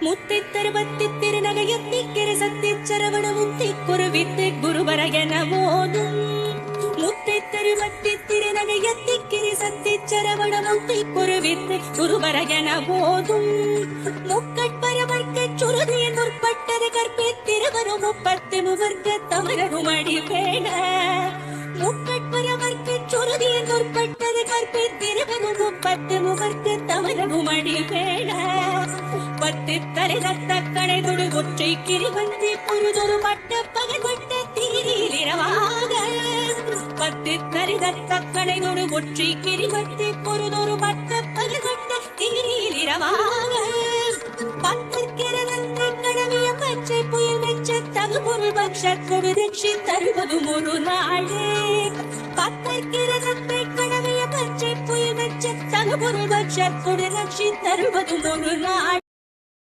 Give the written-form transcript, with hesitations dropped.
முத்தை தருவத்தி திருநகையத்தி கிரசத்தி சரவண முத்தி குருவித்து குருவரகன போதும் முத்தை தருவத்தி திருநகையத்தி கிரசத்தி சரவண முத்தி குருவித்து குருவரகன போதும் முக்கட்பரவர்க்க சுருதியின் முற்பட்டது கற்பித்திருவரும் முப்பத்து முவர்க்க தமரரும் அடி வேண முக்கட்பரவர்க்க சுருதியின் முற்பட்டது கற்பித்திருவரும் முப்பத்து முவர்க்க தமரரும் அடி வேண பத்து தலை ரத்த கணைதொடு ஒற்றை கிரிவந்தி பொருதொரு மட்ட பகவட்ட தீரிரவாக பத்து தலை ரத்த கணைதொடு ஒற்றை கிரிவந்தி பொருதொரு மட்ட பகவட்ட தீரிரவாக பத்திருக்கிறதந்த கடமைய பச்சை புயல் வெச்ச தகுபொருள் பக்ஷத்தொடு ரட்சி தருவதும் ஒரு நாளே பத்திருக்கிறதந்த கடமைய பச்சை புயல் வெச்ச தகுபொருள் பக்ஷத்தொடு ரட்சி தருவதும் ஒரு நாள்